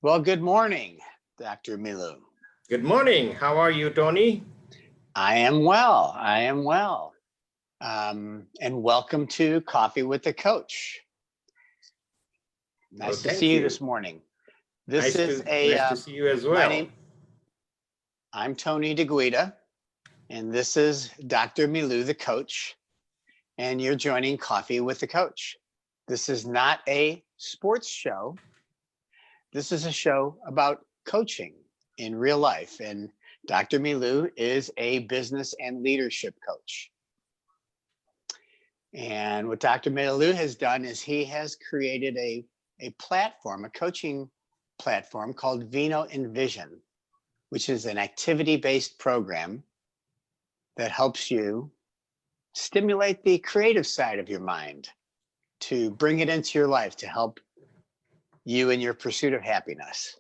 Well, good morning, Dr. Milu. Good morning. How are you, Tony? I am well. I am well. And welcome to Coffee with the Coach. Nice to see you this morning. Nice to see you as well. I'm Tony DiGuida, and this is Dr. Milu, the coach, and you're joining Coffee with the Coach. This is not a sports show. This is a show about coaching in real life, and Dr. Milu is a business and leadership coach. And what Dr. Milu has done is he has created a platform, a coaching platform called Vino Vision, which is an activity-based program that helps you stimulate the creative side of your mind, to bring it into your life, to help you in your pursuit of happiness.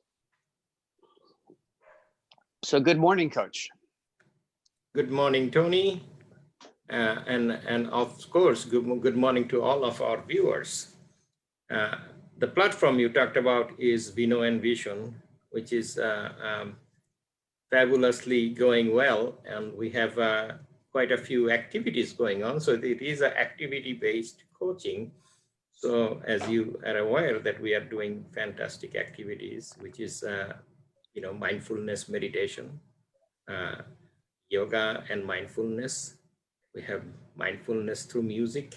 So good morning, Coach. Good morning, Tony. And of course, good morning to all of our viewers. The platform you talked about is Vino Vision, which is fabulously going well. And we have quite a few activities going on. So it is an activity-based coaching. So as you are aware that we are doing fantastic activities, which is, mindfulness meditation, yoga and mindfulness. We have mindfulness through music.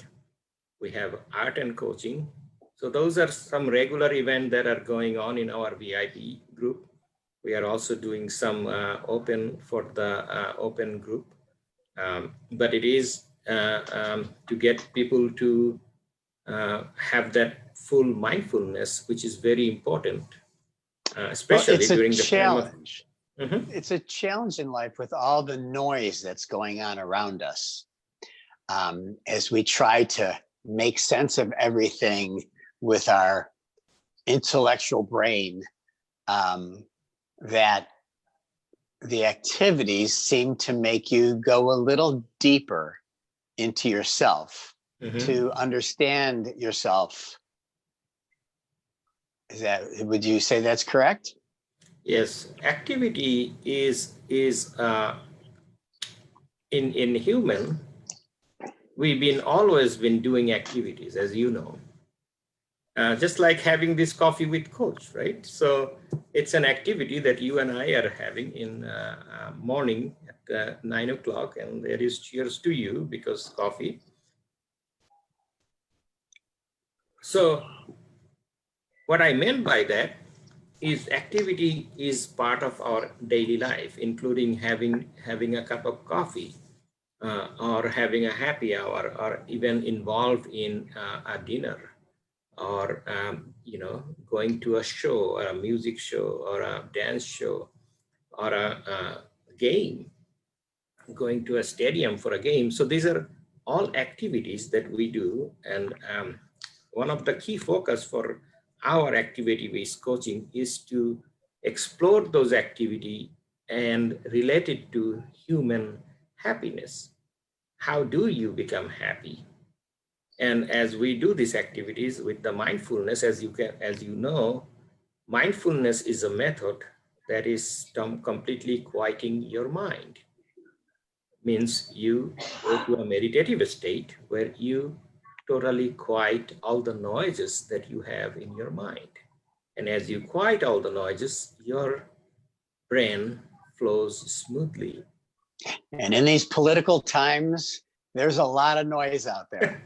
We have art and coaching. So those are some regular events that are going on in our VIP group. We are also doing some open for the open group. But it is to get people to have that full mindfulness, which is very important, especially during the challenge. It's a challenge in life with all the noise that's going on around us. As we try to make sense of everything with our intellectual brain, that the activities seem to make you go a little deeper into yourself. To understand yourself. Would you say that's correct? Yes, activity is in human, we've always been doing activities, as you know. Just like having this coffee with coach, right? So it's an activity that you and I are having in morning at 9 o'clock, and there is cheers to you because coffee. So what I meant by that is activity is part of our daily life, including having a cup of coffee or having a happy hour, or even involved in a dinner, or going to a show or a music show or a dance show or a game, going to a stadium for a game. So these are all activities that we do, and one of the key focus for our activity-based coaching is to explore those activities and relate it to human happiness. How do you become happy? And as we do these activities with the mindfulness, as you know, mindfulness is a method that is completely quieting your mind. Means you go to a meditative state where you totally quiet all the noises that you have in your mind. And as you quiet all the noises, your brain flows smoothly. And in these political times, there's a lot of noise out there.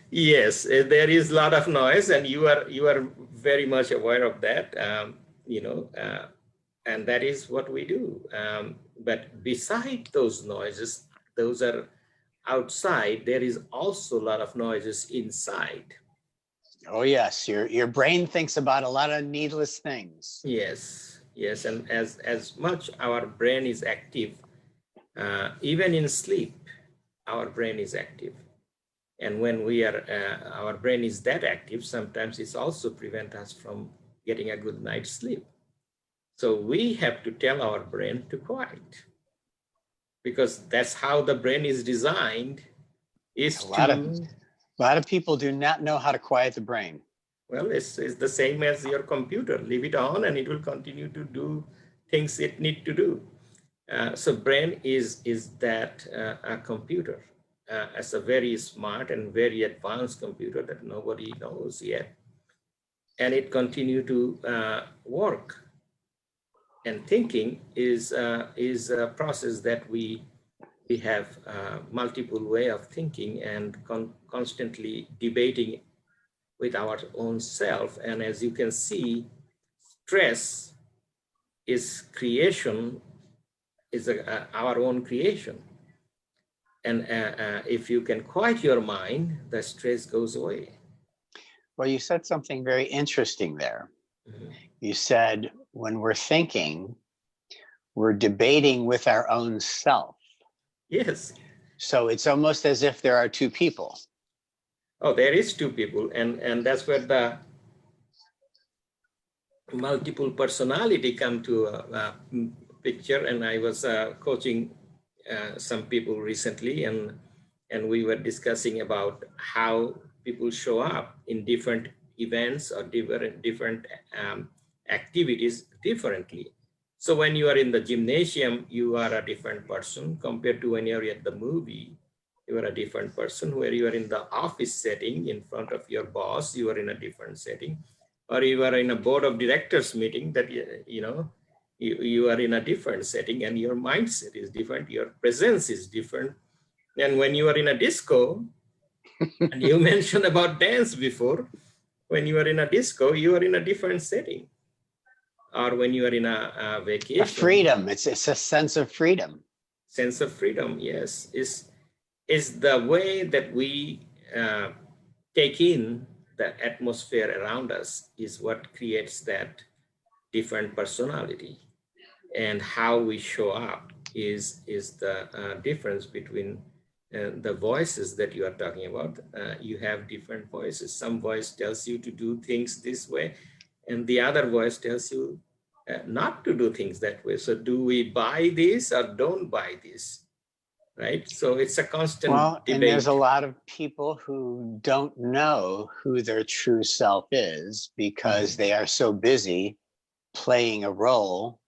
Yes, there is a lot of noise, and you are very much aware of that, and that is what we do. But beside those noises, those are outside, there is also a lot of noises inside. Oh yes, your brain thinks about a lot of needless things. Yes, and as much our brain is active, even in sleep, our brain is active. And when our brain is that active, sometimes it's also prevent us from getting a good night's sleep. So we have to tell our brain to quiet, because that's how the brain is designed. A lot of people do not know how to quiet the brain. Well, it's the same as your computer. Leave it on and it will continue to do things it need to do. So brain is that a computer. It's a very smart and very advanced computer that nobody knows yet. And it continue to work. And thinking is a process that we have multiple way of thinking and constantly debating with our own self. And as you can see, stress is creation, is our own creation. And if you can quiet your mind, the stress goes away. Well, you said something very interesting there. Mhm. You said when we're thinking, we're debating with our own self. Yes. So it's almost as if there are two people. Oh, there is two people, and that's where the multiple personality come to a picture. And I was coaching some people recently, and we were discussing about how people show up in different events or different activities differently. So when you are in the gymnasium, you are a different person compared to when you're at the movie. You are a different person. Where you are in the office setting in front of your boss, you are in a different setting. Or you are in a board of directors meeting, that you are in a different setting, and your mindset is different, your presence is different. And when you are in a disco, and you mentioned about dance before, when you are in a disco, you are in a different setting. Or when you are in a vacation. A freedom. It's a sense of freedom. Sense of freedom, yes, is the way that we take in the atmosphere around us, is what creates that different personality. And how we show up is the difference between the voices that you are talking about. You have different voices. Some voice tells you to do things this way, and the other voice tells you not to do things that way. So do we buy this or don't buy this? Right? So it's a constant debate. And there's a lot of people who don't know who their true self is because they are so busy playing a role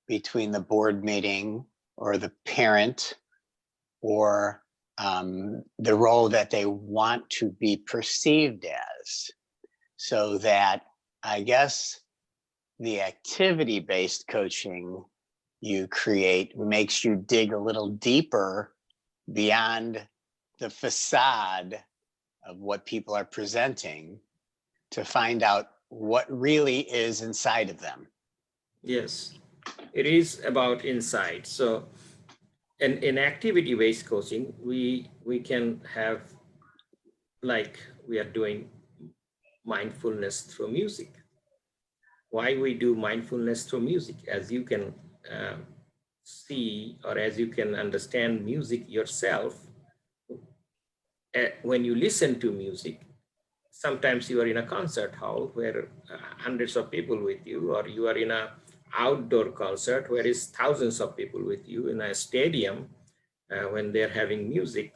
between the board meeting or the parent or the role that they want to be perceived as. So that I guess the activity-based coaching you create makes you dig a little deeper beyond the facade of what people are presenting to find out what really is inside of them. Yes, it is about insight. So in activity-based coaching, we can have, like we are doing mindfulness through music. Why we do mindfulness through music? As you can see, or as you can understand music yourself, when you listen to music, sometimes you are in a concert hall where hundreds of people with you, or you are in a outdoor concert where is thousands of people with you, in a stadium when they're having music.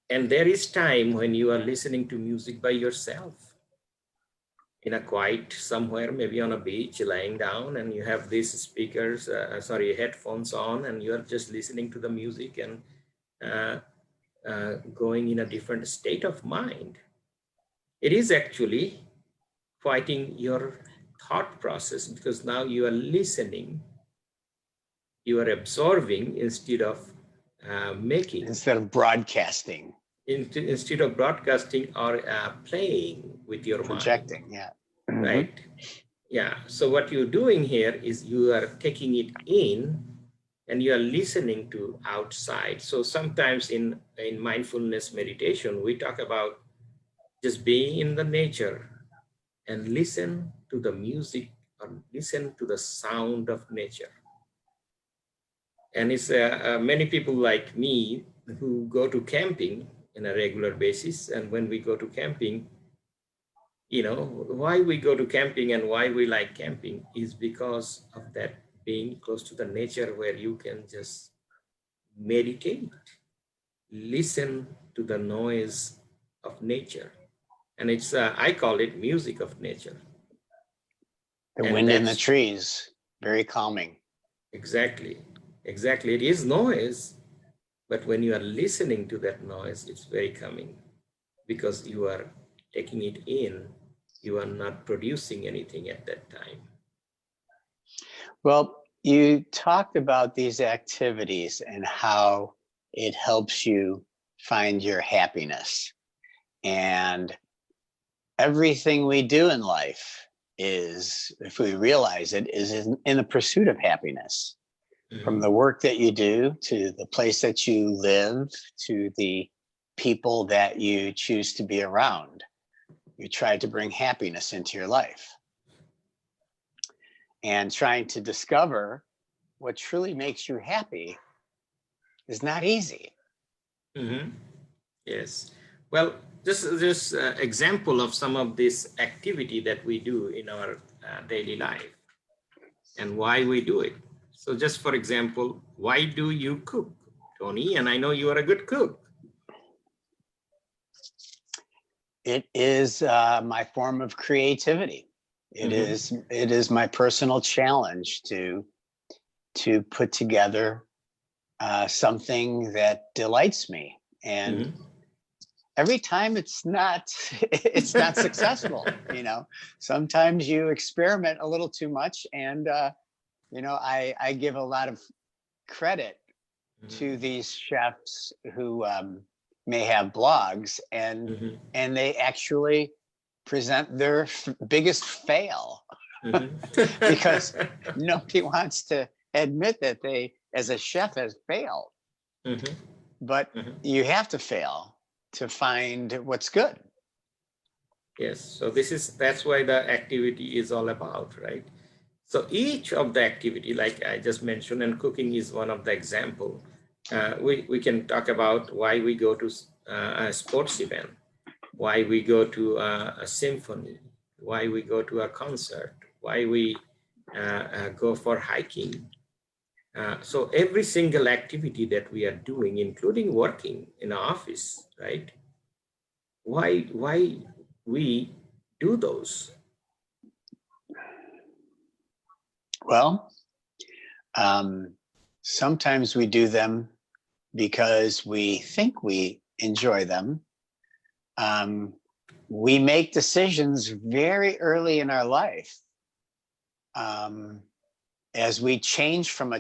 And there is time when you are listening to music by yourself in a quiet somewhere, maybe on a beach, lying down, and you have these speakers, headphones on, and you are just listening to the music and going in a different state of mind. It is actually quieting your thought process, because now you are listening, you are absorbing instead of making. Instead of broadcasting. Instead of broadcasting or playing with your projecting, mind. Yeah. Right. Yeah. So what you're doing here is you are taking it in and you are listening to outside. So sometimes in mindfulness meditation, we talk about just being in the nature and listen to the music or listen to the sound of nature. And it's many people like me who go to camping on a regular basis. And when we go to camping, why we go to camping and why we like camping is because of that being close to the nature, where you can just meditate, listen to the noise of nature, And it's, I call it music of nature. The And wind in the that's trees, very calming. exactly. It is noise, but when you are listening to that noise, it's very calming because you are taking it in. You are not producing anything at that time. Well, you talked about these activities and how it helps you find your happiness. And everything we do in life is, if we realize it, is in the pursuit of happiness. From the work that you do, to the place that you live, to the people that you choose to be around. You try to bring happiness into your life. And trying to discover what truly makes you happy is not easy. Yes. Well, this example of some of this activity that we do in our daily life and why we do it. So just for example, why do you cook, Tony? And I know you are a good cook. It is my form of creativity. It is my personal challenge to put together something that delights me. And every time it's not successful. You know, sometimes you experiment a little too much, and you know, I give a lot of credit to these chefs who may have blogs, and they actually present their biggest fail because nobody wants to admit that they, as a chef, has failed. But you have to fail to find what's good. Yes, so that's why the activity is all about, right? So each of the activity, like I just mentioned, and cooking is one of the example. We can talk about why we go to a sports event, why we go to a symphony, why we go to a concert, why we go for hiking. So every single activity that we are doing, including working in an office, right? Why we do those? Well, sometimes we do them because we think we enjoy them. We make decisions very early in our life. As we change from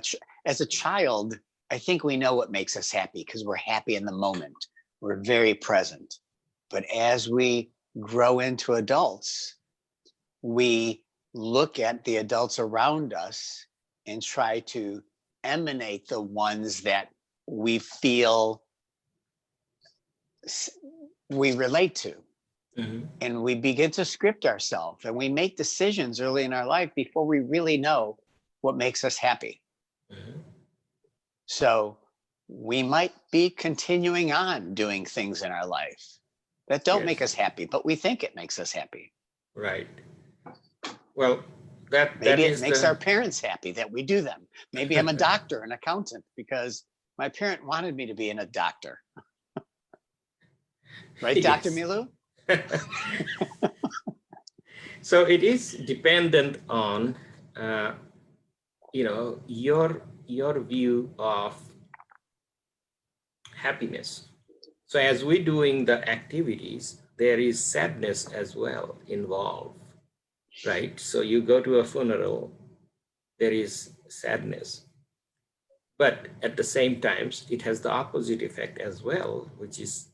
as a child, I think we know what makes us happy because we're happy in the moment. We're very present. But as we grow into adults, we look at the adults around us and try to emanate the ones that we feel we relate to. And we begin to script ourselves, and we make decisions early in our life before we really know what makes us happy. So we might be continuing on doing things in our life that don't make us happy, but we think it makes us happy. Right. Well, maybe it makes our parents happy that we do them. Maybe I'm a doctor, an accountant, because my parent wanted me to be a doctor. Right, Dr. Milu? So it is dependent on, you know, your view of happiness. So as we're doing the activities, there is sadness as well involved, right? So you go to a funeral, there is sadness. But at the same time, it has the opposite effect as well, which is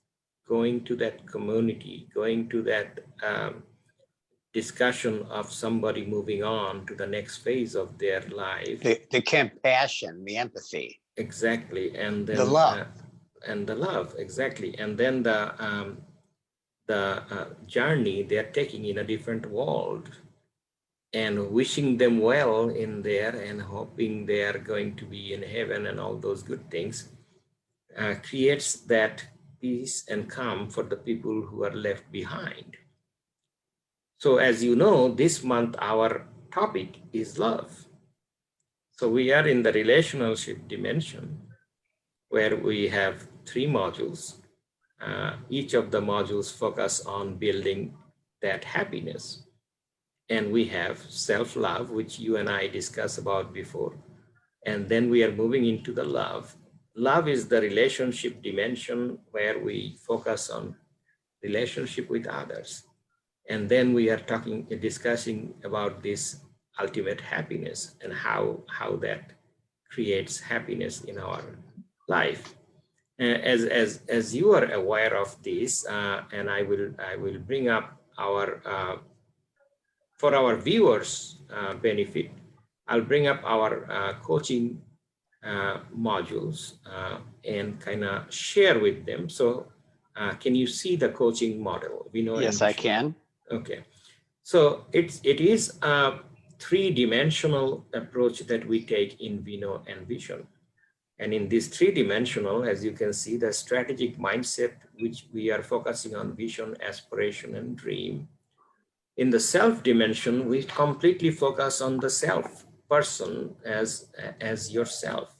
going to that community, going to that discussion of somebody moving on to the next phase of their life. The compassion, the empathy. Exactly. And then the love. And the love, exactly. And then the journey they're taking in a different world, and wishing them well in there and hoping they are going to be in heaven and all those good things, creates that peace and calm for the people who are left behind. So as you know, this month our topic is love. So we are in the relationship dimension, where we have 3 modules. each of the modules focus on building that happiness. And we have self-love, which you and I discussed about before. And then we are moving into the love. Love is the relationship dimension where we focus on relationship with others. And then we are discussing about this ultimate happiness and how that creates happiness in our life. As you are aware of this, and I will bring up our for our viewers' benefit, I'll bring up our coaching modules and kind of share with them. So can you see the coaching model? Yes, I can. Okay. So it is a three-dimensional approach that we take in Vino and Vision. And in this three-dimensional, as you can see, the strategic mindset, which we are focusing on vision, aspiration, and dream. In the self dimension, we completely focus on the self person as yourself.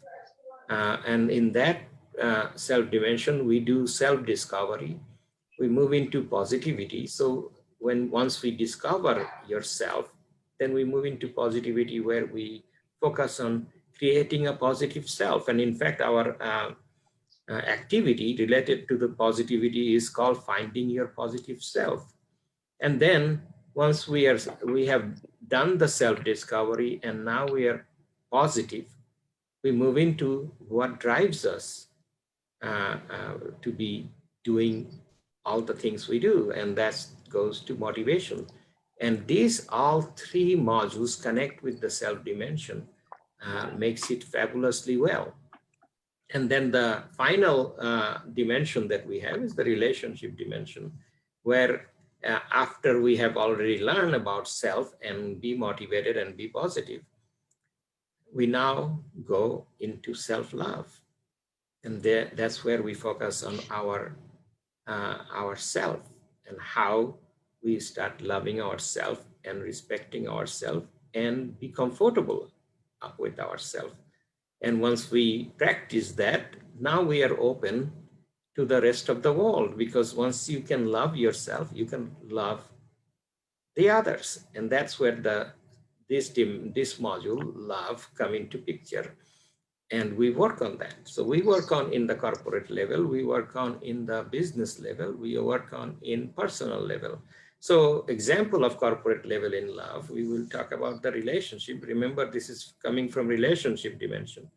And in that self dimension, we do self-discovery. We move into positivity. So once we discover yourself, then we move into positivity where we focus on creating a positive self. And in fact, our activity related to the positivity is called finding your positive self. And then once we have done the self-discovery and now we are positive, we move into what drives us to be doing all the things we do, and that goes to motivation. And these all three modules connect with the self dimension, makes it fabulously well. And then the final dimension that we have is the relationship dimension, where after we have already learned about self and be motivated and be positive, we now go into self-love. And that's where we focus on ourself and how we start loving ourselves and respecting ourselves and be comfortable with ourselves. And once we practice that, now we are open to the rest of the world, because once you can love yourself, you can love the others. And that's where this module, love, come into picture. And we work on that. So we work on in the corporate level, we work on in the business level, we work on in personal level. So example of corporate level in love, we will talk about the relationship. Remember, this is coming from relationship dimension.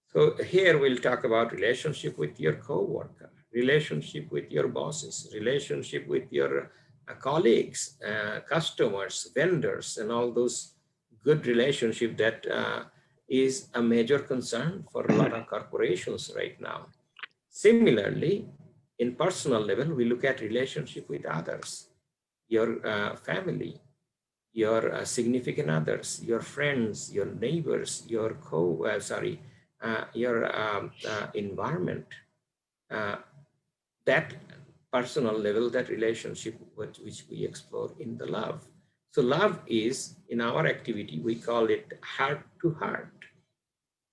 So here we'll talk about relationship with your coworker, relationship with your bosses, relationship with your colleagues, customers, vendors, and all those good relationship that is a major concern for a lot of corporations right now. Similarly, in personal level, we look at relationship with others, your family, your significant others, your friends, your neighbors, your environment. That personal level, that relationship which we explore in the love. So love is, in our activity, we call it heart to heart.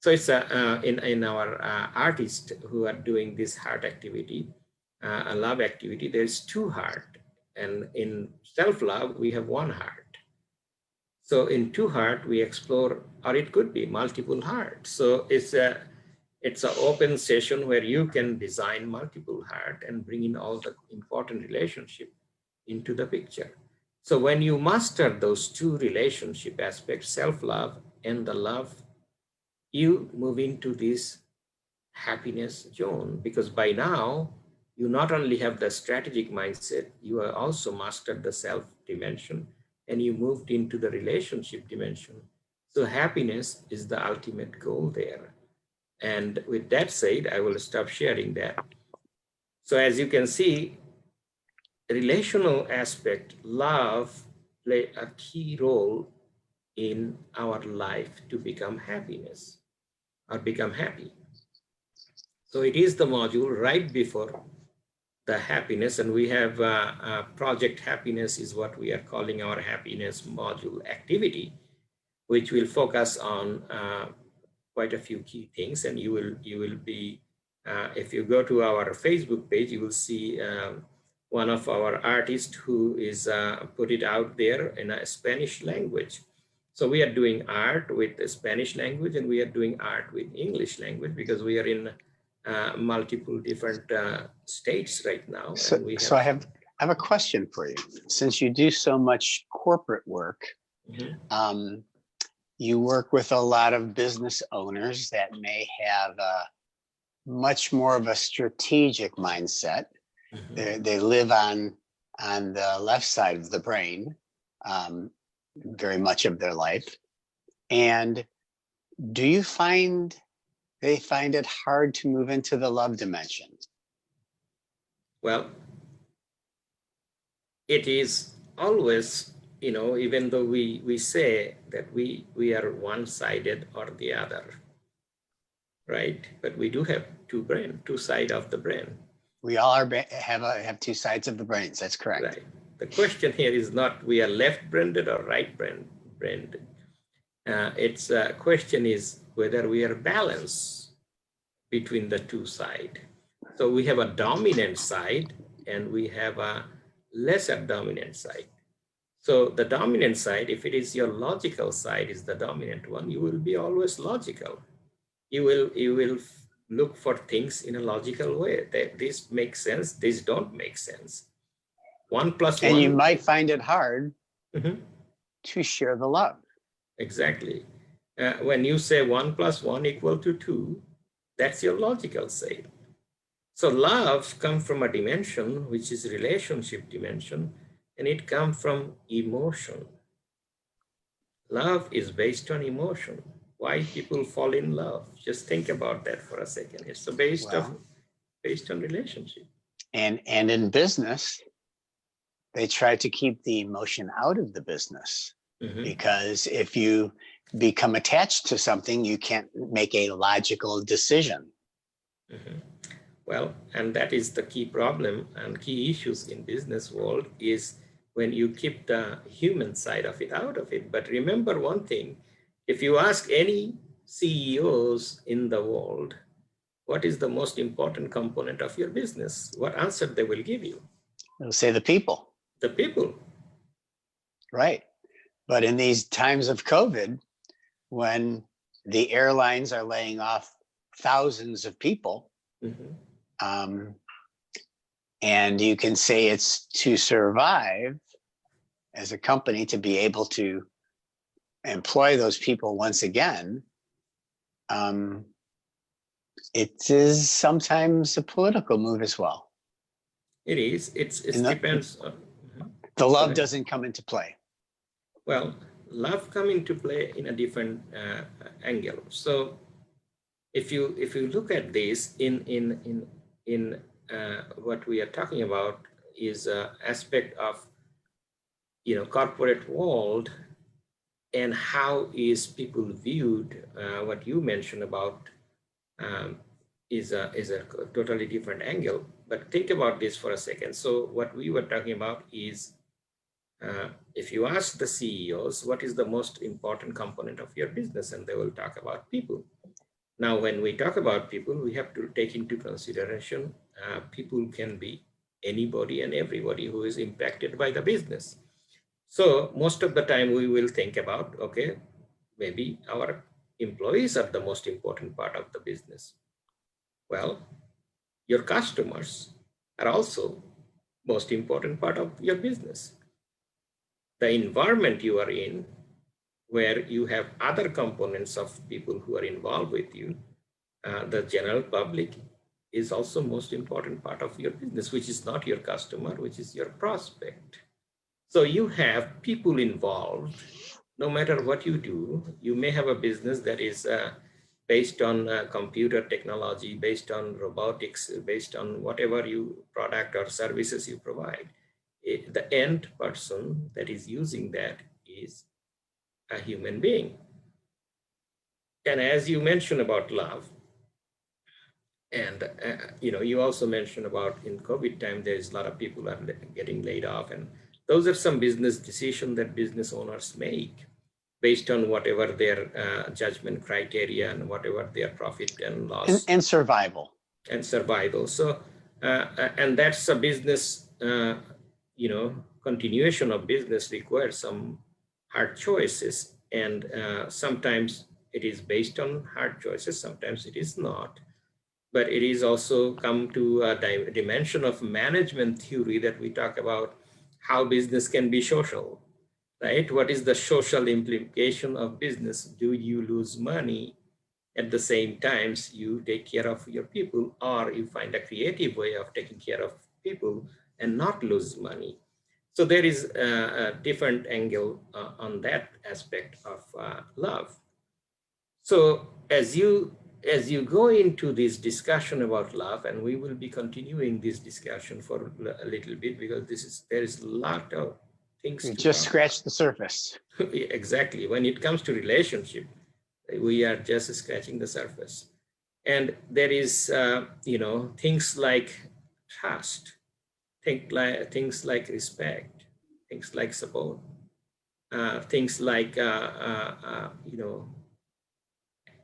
So it's in our artists who are doing this heart activity, a love activity, there's two heart. And in self-love, we have one heart. So in two heart, we explore, or it could be multiple heart. So it's an open session where you can design multiple heart and bring in all the important relationship into the picture. So when you master those two relationship aspects, self-love and the love, you move into this happiness zone, because by now you not only have the strategic mindset, you have also mastered the self dimension and you moved into the relationship dimension. So happiness is the ultimate goal there. And with that said, I will stop sharing that. So as you can see, relational aspect, love, play a key role in our life to become happiness or become happy. So it is the module right before the happiness, and we have project happiness is what we are calling our happiness module activity, which will focus on quite a few key things, and you will be If you go to our Facebook page, you will see one of our artists who is put it out there in a Spanish language. So we are doing art with the Spanish language, and we are doing art with English language, because we are in multiple different states right now. So, and we have, so I have a question for you. Since you do so much corporate work, you work with a lot of business owners that may have much more of a strategic mindset. They live on the left side of the brain very much of their life. And do you find they find it hard to move into the love dimension? Well, it is always, you know, even though we say that we are one-sided or the other, right? But we do have two sides of the brain. We all have two sides of the brains. That's correct. Right. The question here is not we are left-brained or right-brained. Its question is whether we are balanced between the two sides. So we have a dominant side and we have a lesser dominant side. So the dominant side, if it is your logical side is the dominant one, you will be always logical. You will look for things in a logical way. That this makes sense, this don't make sense. 1 + 1. And you might find it hard to share the love. Exactly. When you say 1 + 1 = 2, that's your logical side. So love comes from a dimension, which is relationship dimension, and it comes from emotion. Love is based on emotion. Why people fall in love? Just think about that for a second. It's based on relationship. And in business, they try to keep the emotion out of the business, because if you become attached to something, you can't make a logical decision. Well, and that is the key problem and key issues in business world is when you keep the human side of it out of it. But remember one thing, if you ask any CEOs in the world, what is the most important component of your business? What answer they will give you? They'll say the people. The people. Right. But in these times of COVID, when the airlines are laying off thousands of people, and you can say it's to survive as a company to be able to employ those people once again, it is sometimes a political move as well. It is. It depends on. The love doesn't come into play. Well, love come into play in a different angle. So, if you look at this in what we are talking about is aspect of corporate world and how is people viewed. What you mentioned about is a totally different angle. But think about this for a second. So what we were talking about is if you ask the CEOs, what is the most important component of your business? And they will talk about people. Now, when we talk about people, we have to take into consideration people can be anybody and everybody who is impacted by the business. So most of the time we will think about, okay, maybe our employees are the most important part of the business. Well, your customers are also most important part of your business. The environment you are in, where you have other components of people who are involved with you, the general public is also most important part of your business, which is not your customer, which is your prospect. So you have people involved, no matter what you do. You may have a business that is based on computer technology, based on robotics, based on whatever you product or services you provide. The end person that is using that is a human being. And as you mentioned about love, and you also mentioned about in COVID time, there's a lot of people are getting laid off, and those are some business decisions that business owners make based on whatever their judgment criteria and whatever their profit and loss. And survival. and survival. So, and that's a business, continuation of business requires some hard choices. And sometimes it is based on hard choices, sometimes it is not. But it is also come to a dimension of management theory that we talk about how business can be social, right? What is the social implication of business? Do you lose money at the same times you take care of your people, or you find a creative way of taking care of people and not lose money? So there is a different angle on that aspect of love. So as you go into this discussion about love, and we will be continuing this discussion for a little bit, because there is a lot of things We to just talk scratched the surface. about. Exactly. When it comes to relationship, we are just scratching the surface. And there is, things like trust, things like respect, things like support, things like,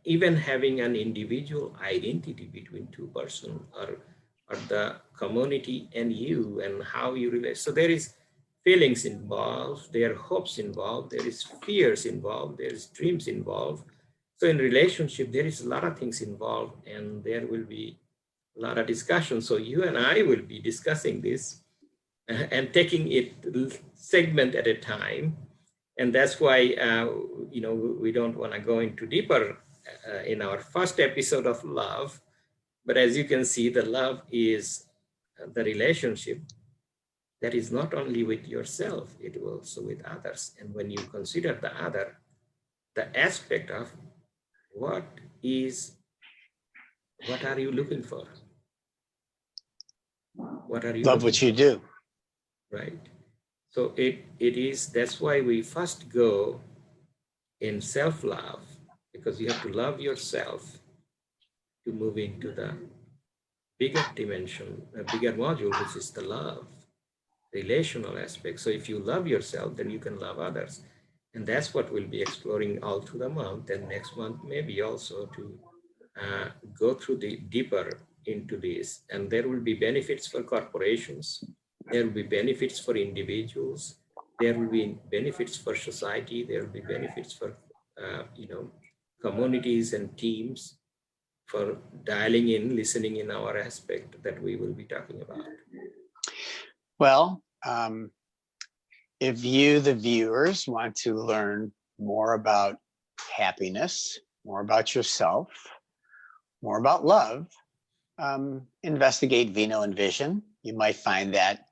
even having an individual identity between two persons, or the community and you, and how you relate. So there is feelings involved, there are hopes involved, there is fears involved, there is dreams involved. So in relationship, there is a lot of things involved, and there will be a lot of discussion. So you and I will be discussing this and taking it segment at a time. And that's why, we don't want to go into deeper in our first episode of love. But as you can see, the love is the relationship that is not only with yourself, it will also with others. And when you consider the other, the aspect of what are you looking for? What are you Love what you do. Right. So that's why we first go in self-love, because you have to love yourself to move into the bigger dimension, a bigger module, which is the love, relational aspect. So if you love yourself, then you can love others. And that's what we'll be exploring all through the month, and next month maybe also to go through the deeper into this. And there will be benefits for corporations, there will be benefits for individuals, there will be benefits for society, there will be benefits for communities and teams, for dialing in, listening in our aspect that we will be talking about. Well, if you, the viewers, want to learn more about happiness, more about yourself, more about love, investigate Vino and Vision. You might find that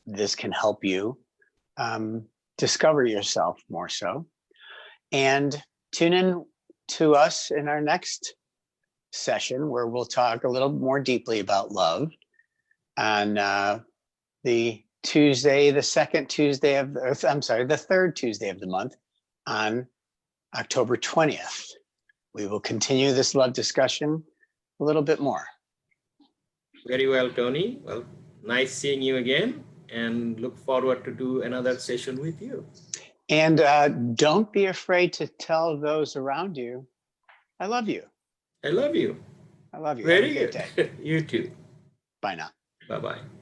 this can help you discover yourself more so. And tune in to us in our next session, where we'll talk a little more deeply about love on the Tuesday, the third Tuesday of the month, on October 20th. We will continue this love discussion a little bit more. Very well, Tony. Well, nice seeing you again, and look forward to do another session with you. And don't be afraid to tell those around you, I love you. I love you. I love you. Very Have a good good day. You too. Bye now. Bye-bye.